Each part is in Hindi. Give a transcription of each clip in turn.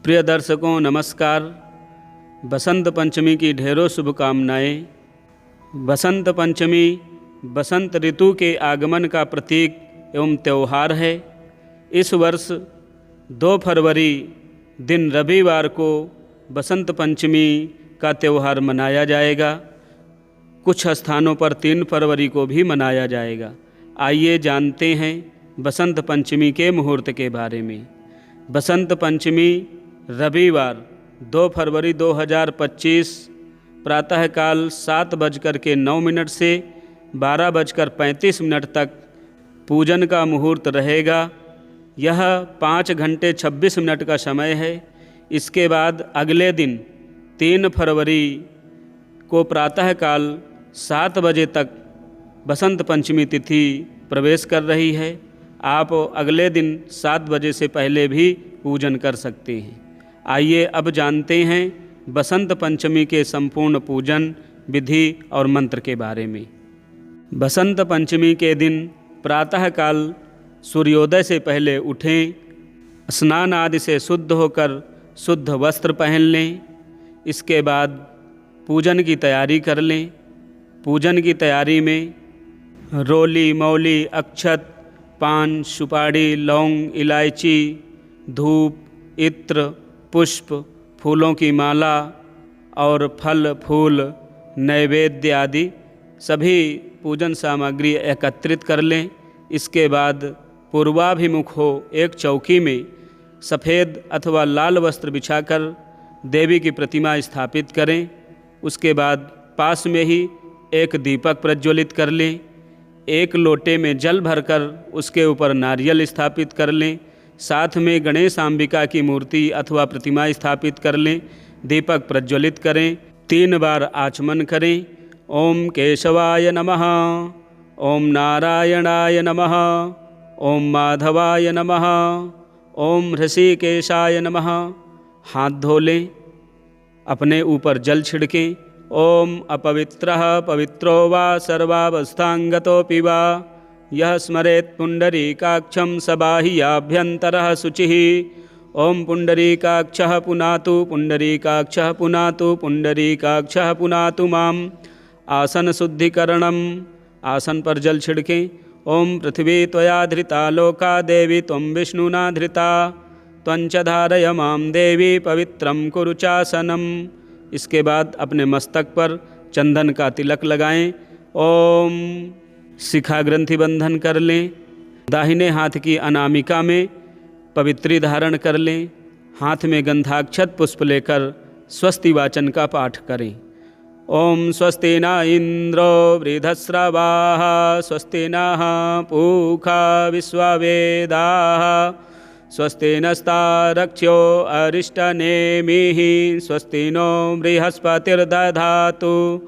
प्रिय दर्शकों नमस्कार। बसंत पंचमी की ढेरों शुभकामनाएं। बसंत पंचमी बसंत ऋतु के आगमन का प्रतीक एवं त्यौहार है। इस वर्ष 2 फरवरी दिन रविवार को बसंत पंचमी का त्यौहार मनाया जाएगा। कुछ स्थानों पर 3 फरवरी को भी मनाया जाएगा। आइए जानते हैं बसंत पंचमी के मुहूर्त के बारे में। बसंत पंचमी रविवार 2 फरवरी 2025 प्रातःकाल 7:09 से 12:35 तक पूजन का मुहूर्त रहेगा। यह 5 घंटे 26 मिनट का समय है। इसके बाद अगले दिन 3 फरवरी को प्रातःकाल 7 बजे तक बसंत पंचमी तिथि प्रवेश कर रही है। आप अगले दिन 7 बजे से पहले भी पूजन कर सकते हैं। आइए अब जानते हैं बसंत पंचमी के संपूर्ण पूजन विधि और मंत्र के बारे में। बसंत पंचमी के दिन प्रातःकाल सूर्योदय से पहले उठें, स्नान आदि से शुद्ध होकर शुद्ध वस्त्र पहन लें। इसके बाद पूजन की तैयारी कर लें। पूजन की तैयारी में रोली, मौली, अक्षत, पान, सुपारी, लौंग, इलायची, धूप, इत्र, पुष्प, फूलों की माला और फल फूल नैवेद्य आदि सभी पूजन सामग्री एकत्रित कर लें। इसके बाद पूर्वाभिमुख हो एक चौकी में सफ़ेद अथवा लाल वस्त्र बिछाकर देवी की प्रतिमा स्थापित करें। उसके बाद पास में ही एक दीपक प्रज्वलित कर लें। एक लोटे में जल भरकर उसके ऊपर नारियल स्थापित कर लें। साथ में गणेश अंबिका की मूर्ति अथवा प्रतिमा स्थापित कर लें। दीपक प्रज्वलित करें। 3 बार आचमन करें। ओम केशवाय नमः, ओम नारायणाय नमः, ओम माधवाय नमः, ओम ऋषिकेशाय नमः। हाथ धो लें, अपने ऊपर जल छिड़कें। ओम अपवित्रः पवित्रो वा सर्वावस्थांगतोऽपि वा यः स्मरेत् पुंडरीकाक्षं स बाह्याभ्यन्तरः शुचिः। ओम पुंडरीकाक्षः पुनातु, पुंडरीकाक्षः पुनातु, पुंडरीकाक्षः पुनातु माम्। आसन शुद्धिकरणम्, आसन पर जल छिड़कें। ओम पृथ्वी त्वया धृता लोका देवी त्वं विष्णुना धृता, त्वं च धारय मां देवी पवित्रं कुरु चासनम्। इसके बाद अपने मस्तक पर चंदन का तिलक लगाएं। ओम शिखा ग्रंथि बंधन कर लें। दाहिने हाथ की अनामिका में पवित्री धारण कर लें। हाथ में गंधाक्षत पुष्प लेकर स्वस्ति वाचन का पाठ करें। ओम स्वस्ति न इंद्रो वृद्धस्रवाः, स्वस्ति नः पूषा विश्ववेदाः, स्वस्ति नस्तारक्ष्यो अरिष्टनेमिः, स्वस्ति नो बृहस्पतिर्दधातु,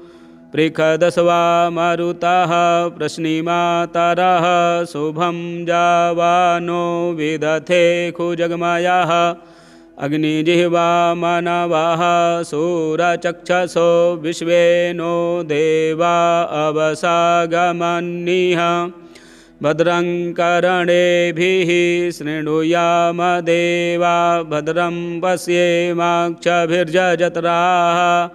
पृषदस्वा मरुतः प्रश्निमातरः, शुभं जावानो विदथे खुजगमयः, अग्निजिह्वा मनवः सूरचक्षसो विश्वे नो देवा अवसागमन्निः। भद्रं कर्णेभिः शृणुयाम देवा, भद्रं पश्येमाक्षभिर्यजत्राः,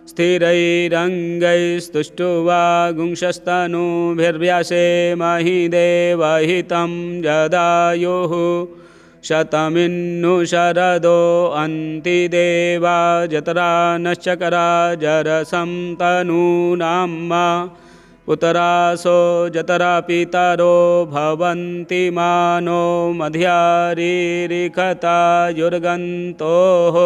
स्थिरैरङ्गैस्तुष्टुवागुंशस्तनूभिर्व्यसेमहि देवहितं जदायुः। शतमिन्नु शरदो अन्ति देवा, जतरा नश्चकरा जरसं तनूनां मा। पुतरासो जतरा पितरो भवन्ति मानो, मध्यारीरिखतायुर्गन्तोः।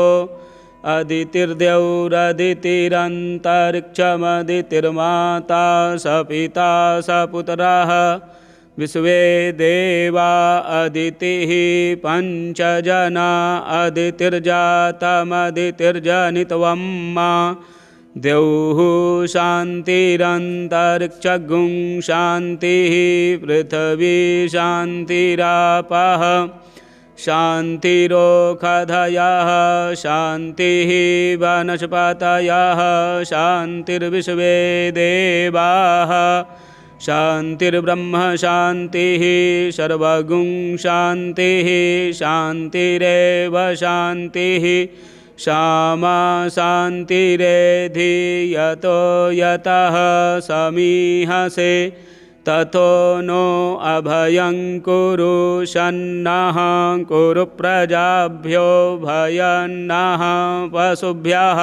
अदितिर्द्यौरदितिरन्तरिक्षमदितिर्माता, स पिता स पुत्रः विश्वे देवा। अदितिः पञ्चजना, अदितिर्जातमदितिर्जनित्वं मा। द्यौः शान्तिरन्तरिक्षगुं शान्तिः, पृथिवी शान्तिरापः शान्तिरोषधयः, शान्तिः वनस्पतयः, शान्तिर्विश्वे देवाः, शान्तिर्ब्रह्म शान्तिः सर्वगुं शान्तिः शान्तिरेव शान्तिः श्यामा शान्तिरेधि यतो यतः समीहसे ततो नो अभयं कुरु शन्नः कुरु प्रजाभ्यो भयन्नः पशुभ्यः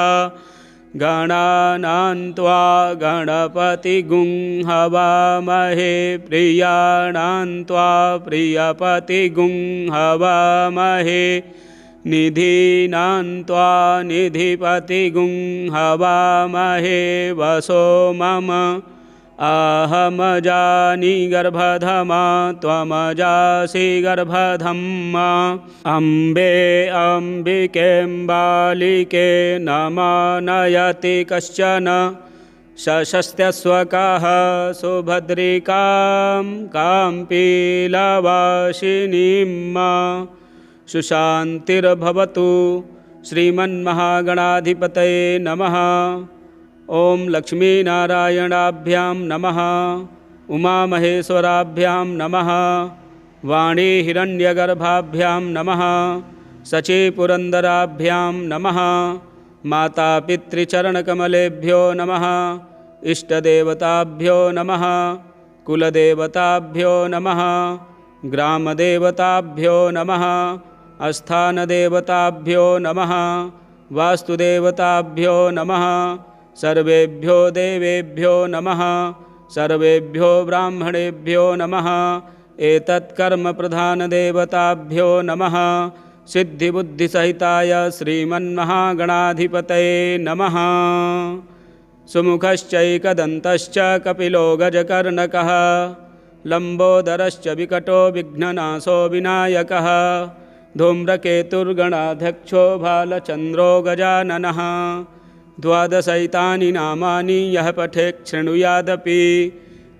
गणानां त्वा गणपतिगुं हवामहे प्रियाणां त्वा प्रियपतिगुं हवामहे निधीनां त्वा निधिपतिगुं हवामहे वसो मम अहमजानि गर्भधमा त्वमजासि गर्भधम्मा अम्बे अम्बिकेऽम्बालिके न मानयति कश्चन सशस्त्यस्वकः सुभद्रिकां काम्पीलवासिनीं सुशान्तिर्भवतु। श्रीमन्महागणाधिपतये नमः। ओम लक्ष्मीनारायणाभ्यां नमः। उमामहेश्वराभ्यां नमः। वाणी हिरण्यगर्भाभ्यां नमः। सचीपुरन्दराभ्यां नमः। मातापितृचरणकमलेभ्यो नमः। इष्टदेवताभ्यो नमः। कुलदेवताभ्यो नमः। ग्रामदेवताभ्यो नमः। अस्थानदेवताभ्यो नमः। वास्तुदेवताभ्यो नमः। सर्वेभ्यो देवेभ्यो नमः। सर्वेभ्यो ब्राह्मणेभ्यो नमः। एतत्कर्मप्रधानदेवताभ्यो नमः। सिद्धिबुद्धिसहिताय श्रीमन्महागणाधिपतये नमः। सुमुखश्चैकदन्तश्च कपिलो गजकर्णकः लम्बोदरश्च विकटो विघ्ननाशो विनायकः धूम्रकेतुर्गणाध्यक्षो भालचन्द्रो गजाननः। द्वादशैतानि नामानि यः पठेत् शृणुयादपि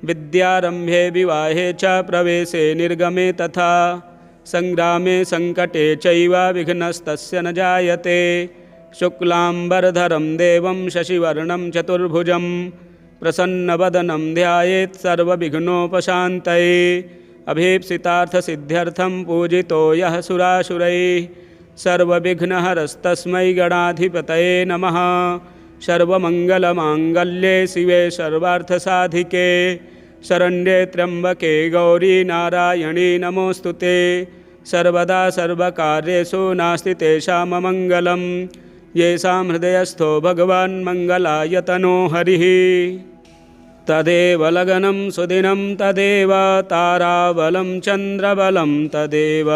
विद्यारम्भे विवाहे च प्रवेशे निर्गमे तथा संग्रामे संकटे चैव विघ्नस्तस्य न जायते। शुक्लाम्बरधरं देवं शशिवर्णं चतुर्भुजं प्रसन्नवदनं ध्यायेत् सर्वविघ्नोपशान्तये। अभीप्सितार्थसिद्ध्यर्थं पूजितो यः सुरासुरैः सर्वविघ्नहरस्तस्मै गणाधिपतये नमः। सर्वमङ्गलमाङ्गल्ये शिवे सर्वार्थसाधिके शरण्ये त्र्यम्बके गौरी नारायणी नमोऽस्तुते। सर्वदा सर्वकार्येषु नास्ति तेषाममङ्गलं येषां हृदयस्थो भगवान् मङ्गलायतनो हरिः। तदेव लगनं सुदिनं तदेव ताराबलं चन्द्रबलं तदेव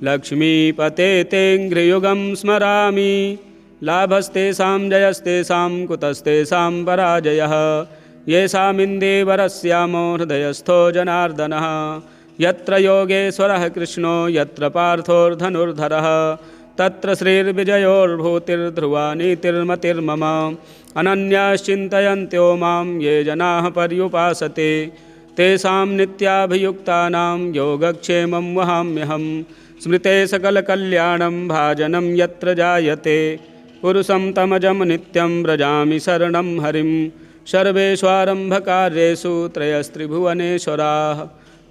लक्ष्मीपते तेऽङ्घ्रियुगं स्मरामि। लाभस्तेषां जयस्तेषां कुतस्तेषां पराजयः येषामिन्देवरस्यामो हृदयस्थो जनार्दनः। यत्र योगेश्वरः कृष्णो यत्र पार्थोर्धनुर्धरः तत्र श्रीर्विजयोर्भूतिर्ध्रुवा नीतिर्मतिर्मम। अनन्याश्चिन्तयन्त्यो मां ये जनाः पर्युपासते तेषां नित्याभियुक्तानां योगक्षेमं वहाम्यहम्। स्मृते सकलकल्याणं भाजनं यत्र जायते पुरुषं तमजं नित्यं व्रजामि शरणं हरिं। सर्वेष्वारम्भकार्येषु त्रयस्त्रिभुवनेश्वराः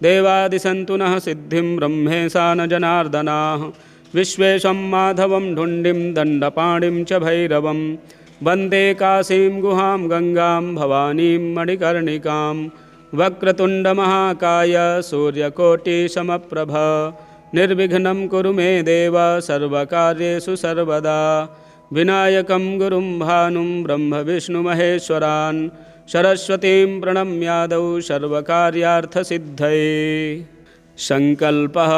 देवादिसन्तु नः सिद्धिं ब्रह्मेशा न जनार्दनाः। विश्वेशं माधवं ढुण्डिं दण्डपाणिं च भैरवं वन्दे काशीं गुहां गङ्गां भवानीं मणिकर्णिकां। वक्रतुण्डमहाकाय सूर्यकोटिसमप्रभ निर्विघ्नं कुरु मे देव सर्वकार्येषु सर्वदा। विनायकं गुरुं भानुं ब्रह्मविष्णुमहेश्वरान् सरस्वतीं प्रणम्यादौ सर्वकार्यार्थसिद्धये। संकल्पः।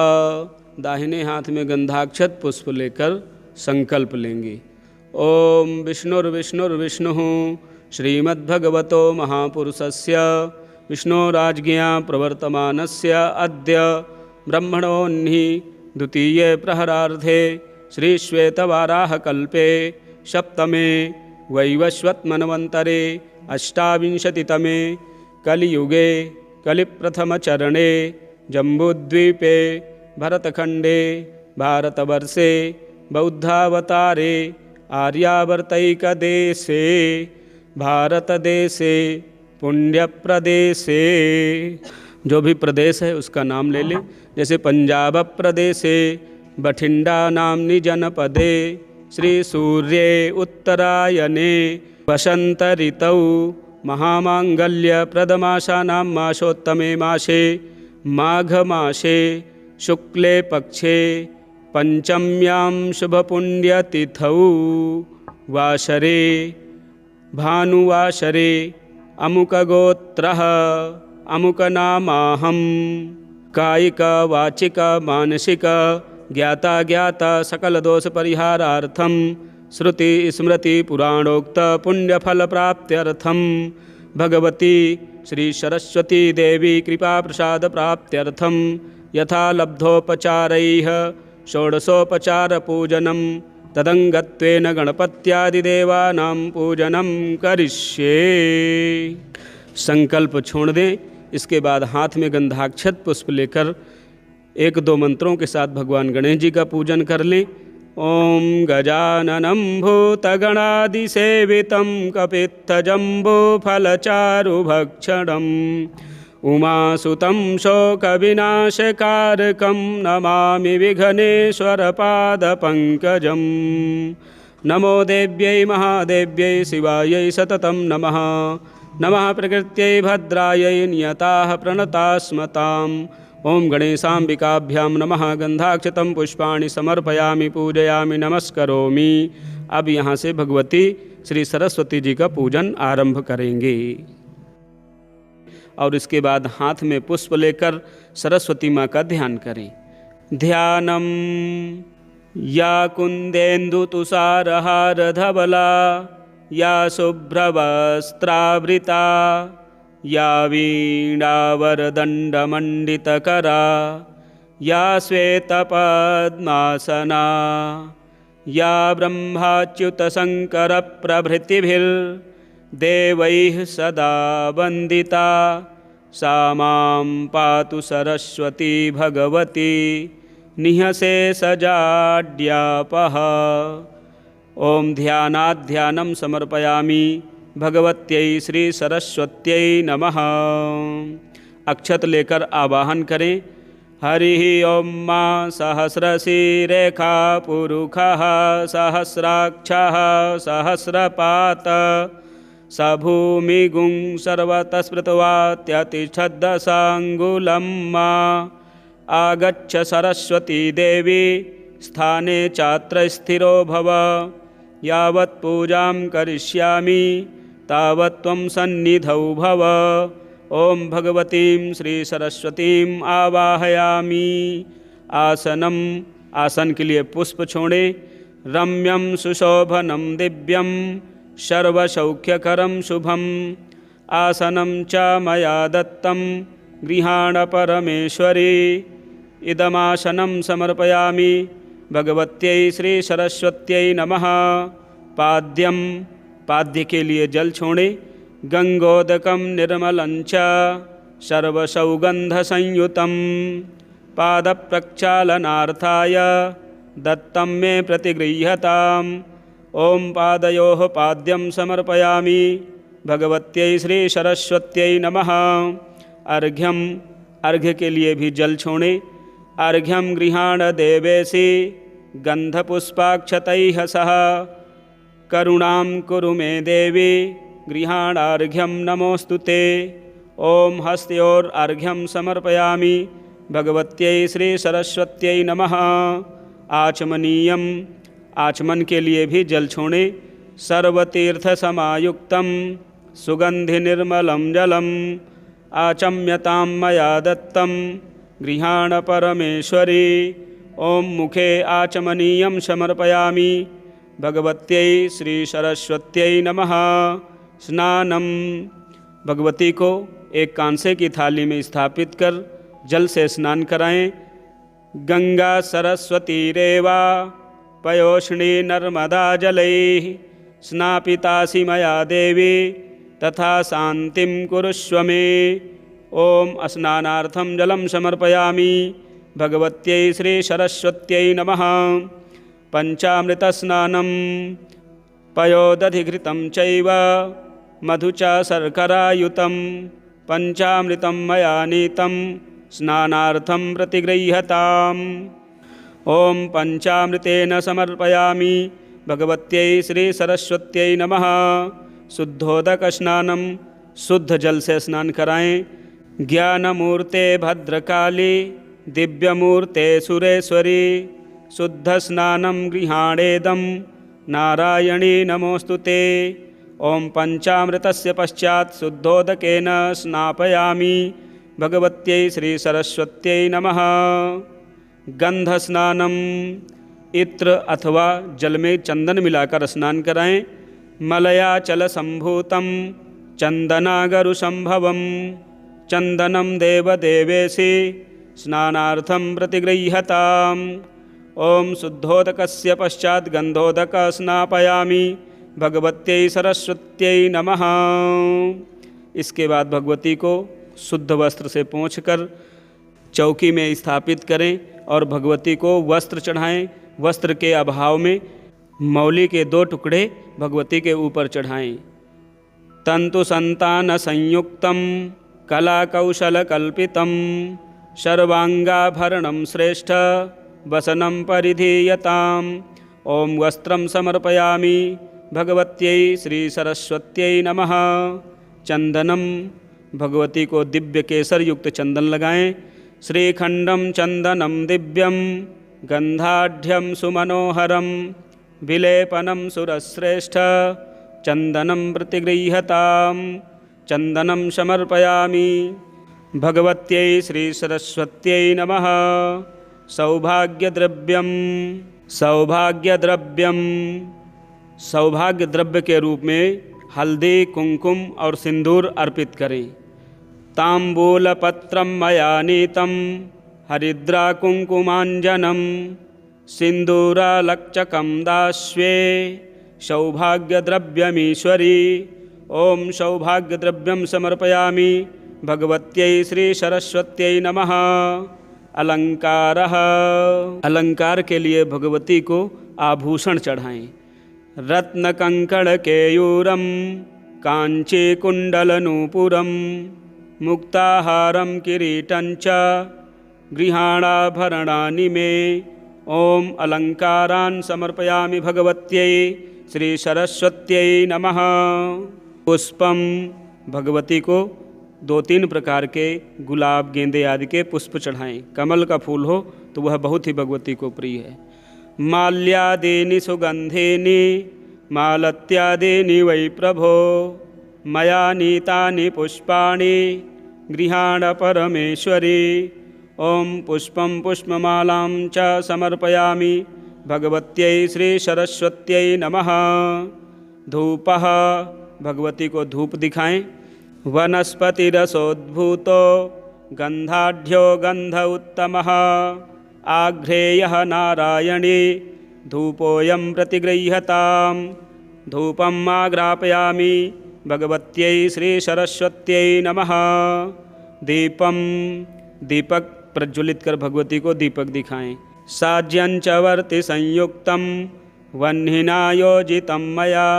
दाहिने हाथ में गंधाक्षत पुष्प लेकर संकल्प लेंगे। ओम विष्णुर्विष्णुर्विष्णुः श्रीमद्भगवतो महापुरुषस्य विष्णोराज्ञया प्रवर्तमानस्य अद्य ब्रह्मणोन्हि द्वितीये प्रहरार्धे श्रीश्वेतवाराहकल्पे सप्तमे वैवस्वतमन्वन्तरे अष्टाविंशतितमे कलियुगे कलिप्रथमचरणे जम्बूद्वीपे भरतखण्डे भारतवर्षे बौद्धावतारे आर्यावर्तैकदेशे भारतदेशे पुण्य प्रदेशे। जो भी प्रदेश है उसका नाम ले लें। जैसे पंजाब प्रदेशे बठिंडा नाम्नि जनपदे श्री सूर्ये उत्तरायणे वसंत ऋतौ महामांगल्य प्रदमासानां मासोत्तमे मासे माघ मासे शुक्ले पक्षे पंचम्यां शुभपुण्यतिथौ वासरे भानुवासरे अमुकगोत्रः अमुकनामाहं कायिक वाचिक मानसिक ज्ञाता ज्ञाता सकल दोष परिहारार्थं श्रुति स्मृति पुराणोक्त पुण्यफल प्राप्त्यर्थं भगवती श्री सरस्वती देवी कृपा प्रसाद प्राप्त्यर्थं यथा लब्धोपचारैः षोडशोपचार पूजनं तदंगत्वेन गणपत्यादिदेवानां पूजनं करिष्ये। संकल्प छोड़ दें। इसके बाद हाथ में गंधाक्षत पुष्प लेकर एक दो मंत्रों के साथ भगवान गणेश जी का पूजन कर लें। ओम गजाननं भूतगणादिसेवितं कपित्थजम्बूफलचारुभक्षणम् उमासुतं शोकविनाशकारकं नमामि विघ्नेश्वरपादपङ्कजं। नमो देव्यै महादेव्यै शिवायै सततं नमः। नमः प्रकृत्यै भद्रायै नियताः प्रणतास्मताम्। ओम गणेशाम्बिकाभ्यां नमः। गंधाक्षतं पुष्पाणि समर्पयामि पूजयामि नमस्करोमि। अब यहाँ से भगवती श्री सरस्वती जी का पूजन आरंभ करेंगे और इसके बाद हाथ में पुष्प लेकर सरस्वती माँ का ध्यान करें। ध्यानम या कुंदेन्दु तुषारहार धवला या शुभ्रवस्त्रावृता या वीणावरदण्डमण्डितकरा या श्वेतपद्मासना या ब्रह्माच्युतशङ्करप्रभृतिभिर्देवैः सदा वन्दिता सा मां पातु सरस्वती भगवती निःशेषजाड्यापः। ओम ध्यानाध्यानं समर्पयामि भगवत्यै श्री सरस्वत्यै नमः। अक्षत लेकर आवाहन करें। हरिः ओम मां सहस्रशीरेखा पुरुषः सहस्राक्षः सहस्रपात स भूमिगुं सर्वतस्मृतवात्यतिष्ठद्दशाङ्गुलं मा आगच्छ सरस्वती देवी स्थाने चात्र स्थिरो भव। यावत् पूजां करिष्यामि तावत् त्वं सन्निधौ भव। ओम भगवतीं श्री सरस्वतीं आवाहयामि। आसनम आसन के लिए पुष्प छोड़ें। रम्यं सुशोभनं दिव्यं सर्वसौख्यकरं शुभम् आसनं च मया दत्तं गृहाण परमेश्वरी। इदमासनं समर्पयामि भगवत्यै श्री सरस्वत्यै नमः। पाद्यम पाद्य के लिए जल छोड़ें। गंगोदकं निर्मलं च सर्वसौगन्धसंयुतं पादप्रक्षालनार्थाय दत्तं मे प्रतिगृह्यताम्। ओम पादयोः पाद्यं समर्पयामि भगवत्यै श्री सरस्वत्यै नमः। अर्घ्यम अर्घ्य के लिए भी जल छोड़ें। अर्घ्यम गृहाण देवेशि गंधपुष्पाक्षतैः सह करुणां कुरु मे देवी गृहाणार्घ्यं नमोस्तुते। ओम हस्तयोर अर्घ्यं समर्पयामि भगवत्यै श्री सरस्वत्यै नमः। आचमनीयम आचमन के लिए भी जल छोड़ें। सर्वतीर्थ समायुक्तं सुगंधि निर्मलं जलम् आचम्यतां मया दत्तं गृहाण परमेश्वरी। ओम मुखे आचमनीयं समर्पयामि भगवत्यै श्री सरस्वत्यै नमः। स्नानम भगवती को एक कांसे की थाली में स्थापित कर जल से स्नान कराएं। गंगा सरस्वती रेवा पयोष्णी नर्मदा जलैः स्नापितासि मया देवी तथा शांतिं कुरुष्व मे। ओम स्नानार्थं जलं समर्पयामि भगवत्यै श्री सरस्वत्यै नमः। पंचामृत स्नानं पयोदधिघृतं चैव मधु च शर्करायुतं पंचामृतं मया नीतं स्नानार्थं प्रतिगृह्यताम्। ओम पंचामृतेन समर्पयामि भगवत्यै श्री सरस्वत्यै नमः। शुद्धोदक स्नानम, शुद्ध जल से स्नान कराएं। ज्ञानमूर्ते भद्रकाली दिव्यमूर्ते सुरेश्वरी शुद्ध स्नानं गृहाणेदं नारायणी नमोस्तुते। ओम पंचामृतस्य पश्चात शुद्धोदकेन स्नापयामि भगवत्यै श्री सरस्वत्यै नमः। गंध स्नानम, इत्र अथवा जल में चंदन मिलाकर स्नान कराएं। मलयाचल संभूतम चंदनागरु संभवम चंदनम देवदेवेशि स्नानार्थं प्रतिगृह्यताम्। ओम शुद्धोदकस्य पश्चात गंधोदक स्नापयामि भगवत्यै सरस्वत्यै नमः। इसके बाद भगवती को शुद्ध वस्त्र से पोंछकर चौकी में स्थापित करें और भगवती को वस्त्र चढ़ाएं। वस्त्र के अभाव में मौली के 2 टुकड़े भगवती के ऊपर चढ़ाएं। तंतु संतान संयुक्तम कलाकौशल कल्पितम सर्वांगाभरणं श्रेष्ठ वसनं परिधीयताम्। ओम वस्त्रं समर्पयामि भगवत्यै श्री सरस्वत्यै नमः। चंदनम, भगवती को दिव्य केसर युक्त चंदन लगाएं। श्रीखंडम चंदनम दिव्यम गंधाढ्यम सुमनोहरम विलेपनम सुरश्रेष्ठ चंदनम प्रतिगृह्यताम्। चंदनम समर्पयामि भगवत्यै श्री सरस्वत्यै नमः। सौभाग्यद्रव्यम, सौभाग्यद्रव्यम, सौभाग्य द्रव्य के रूप में हल्दी, कुंकुम और सिंदूर अर्पित करें। तांबूलपत्रं मया नीतं हरिद्रा कुंकुमांजनं सिंदूरालक्चकं दास्ये सौभाग्यद्रव्यमीश्वरी। ओम सौभाग्यद्रव्यं समर्पयामि भगवत्यै श्री सरस्वत्यै नमः। अलंकारः, अलंकार के लिए भगवती को आभूषण चढ़ाएं। रत्नकंकण केयूरम कांचीकुंडलनूपुरम मुक्ताहारं किरीटंच गृहाणाभरणानि मे। ओम अलंकारान् समर्पयामि भगवत्यै श्री सरस्वत्यै नमः। पुष्पम, भगवती को 2-3 प्रकार के गुलाब, गेंदे आदि के पुष्प चढ़ाएं। कमल का फूल हो तो वह बहुत ही भगवती को प्रिय है। माल्यादीनि सुगंधीनि मालत्यादीनि वै प्रभो मया नीतानि पुष्पाणि गृहाण परमेश्वरी। ओम पुष्पं पुष्पमालां च समर्पयामि भगवत्यै श्री सरस्वत्यै नमः। धूपः, भगवती को धूप दिखाएं। वनस्पतिरसोद्भूतो गंधाढ्यो गंध उत्तमः आघ्रेयः नारायणी धूपोऽयं प्रतिगृह्यताम्। धूपम् आग्रापयामि भगवत्यै श्री सरस्वत्यै नमः। दीपम, दीपक प्रज्वलित कर भगवती को दीपक दिखाएं। साज्यं च वर्ति संयुक्तं वह्निना योजितं मया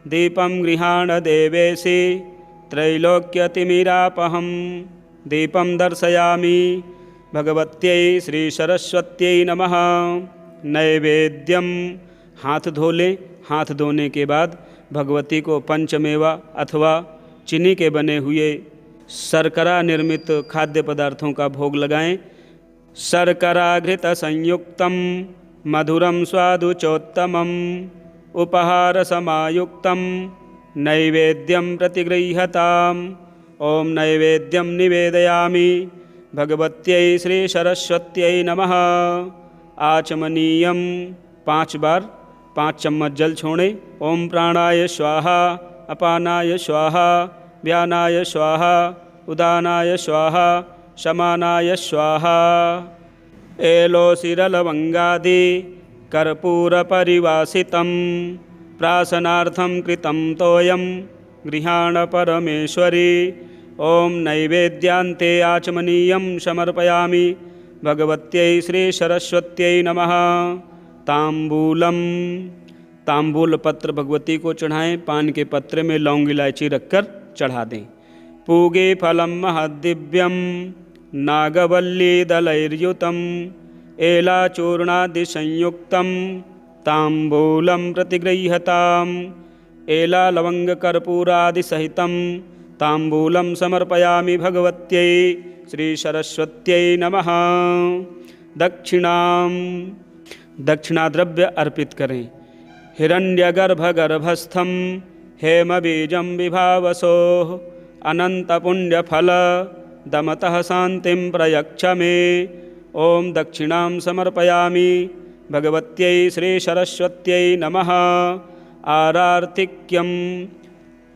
दीपं गृहाण देवेशि त्रैलोक्यतिमिरापहं। दीपं दर्शयामि भगवत्यै श्री सरस्वत्यै नमः। नैवेद्यम, हाथ धो लें। हाथ धोने के बाद भगवती को पंचमेवा अथवा चीनी के बने हुए शर्करा निर्मित खाद्य पदार्थों का भोग लगाएं। शर्कराघृत संयुक्तम मधुरम स्वादुचोत्तमम उपहार समायुक्तम नैवेद्यम प्रतिगृह्यताम्। ओम नैवेद्यम निवेदयामि भगवत्यै श्री सरस्वत्यै नमः। आचमनीयम, 5 बार 5 चम्मच जल छोड़ें। ओम प्राणाय स्वाहा अपानाय स्वाहा व्यानाय स्वाहा उदानाय स्वाहा समानाय स्वाहा। एलोसिरलवंगादि कर्पूरपरिवासितं प्राशनार्थं कृतं तोयं गृहाण परमेश्वरी। ओम नैवेद्यान्ते आचमनीयं समर्पयामि भगवत्यै श्री सरस्वत्यै नमः। ताम्बूलम, तांबूल पत्र भगवती को चढ़ाएं। पान के पत्रे में लौंग इलायची रखकर चढ़ा दें। पूगे फलम महदिव्यम नागवल्ली दलैर्युतम एलाचूर्णादि संयुक्तम तांबूलम प्रतिगृह्यताम एला लवंग कर्पूरादि सहितम तांबूलम समर्पयामि भगवत्यै श्री सरस्वत्यै नमः। दक्षिणा द्रव्य अर्पित करें। हिरण्यगर्भगर्भस्थं हेमबीजं विभावसोः अनंतपुण्यफल दमतः शांतिं प्रयच्छ मे। ओम दक्षिणां समर्पयामि भगवत्यै श्री सरस्वत्यै नमः। आरार्तिक्यम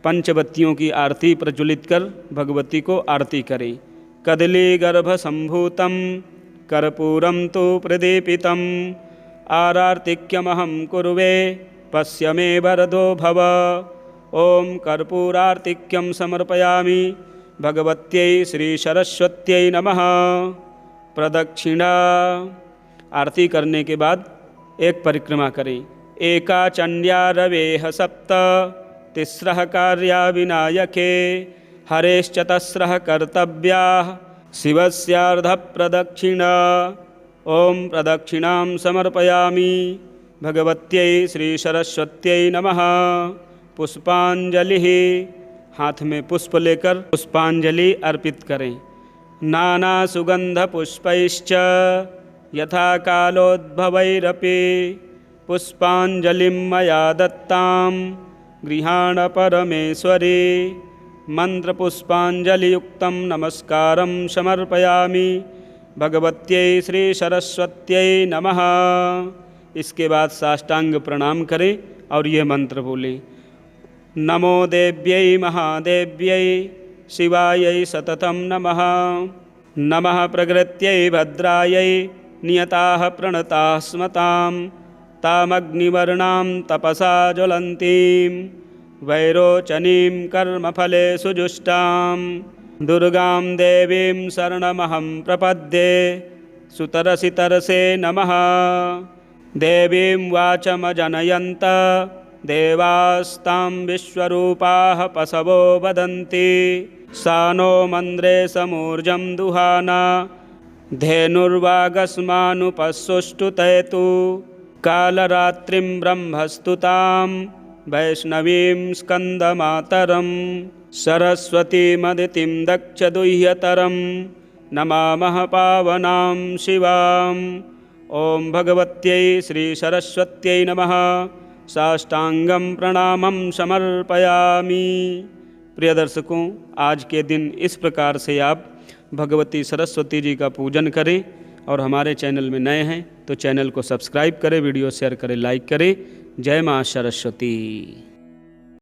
पंचबत्तियों की आरती प्रज्वलित कर भगवती को आरती करें। कदली गर्भ संभूतं कर्पूरं तु प्रदीपितं आरार्तिक्यमहं कुर्वे पश्य मे वरदो भव। ओम कर्पूरार्तिक्यं समर्पयामि भगवत्यै श्री सरस्वत्यै नमः। प्रदक्षिणा आरती करने के बाद एक परिक्रमा करें। एका चंड्या रवेह सप्त तिस्रः कार्या विनायके हरेश्चतस्रः कर्तव्याः शिवस्यार्ध प्रदक्षिणा। ओम प्रदक्षिणां समर्पयामि भगवत्यै श्री सरस्वत्यै नमः। पुष्पांजलि हाथ में पुष्प लेकर पुष्पांजलि अर्पित करें। नाना सुगंध पुष्पैश्च यथा कालोद्भवैरपि पुष्पांजलिं मया दत्तां गृहाण परमेश्वरी। मंत्रपुष्पांजलियुक्तं नमस्कारं समर्पयामि भगवत्यै श्री सरस्वत्यै नमः। इसके बाद साष्टांग प्रणाम करें और ये मंत्र बोलें। नमो देव्यै महादेव्यै शिवायै सततं नमः। नमः प्रकृत्यै भद्रायै नियताः प्रणताः स्मतां तामग्निवर्णां तपसा ज्वलन्तीं वैरोचनीं कर्मफले सुजुष्टां दुर्गां देवीं शरणमहं प्रपद्ये। सुतरसितरसे नमः। देवीं वाचमजनयन्त देवास्तां विश्वरूपाः पशवो वदन्ति सा नो मन्द्रे समूर्जं दुहाना धेनुर्वागस्मानुपसुष्टुतयतु कालरात्रिं ब्रह्मस्तुतां वैष्णवीं स्कन्दमातरं सरस्वतीमदितिं दक्षदुह्यतरं नमामः पावनां शिवाम्। ओम भगवत्यै श्री सरस्वत्यै नमः। साष्टांगम प्रणामं समर्पयामि। प्रिय दर्शकों, आज के दिन इस प्रकार से आप भगवती सरस्वती जी का पूजन करें और हमारे चैनल में नए हैं तो चैनल को सब्सक्राइब करें, वीडियो शेयर करें, लाइक करें। जय माँ सरस्वती।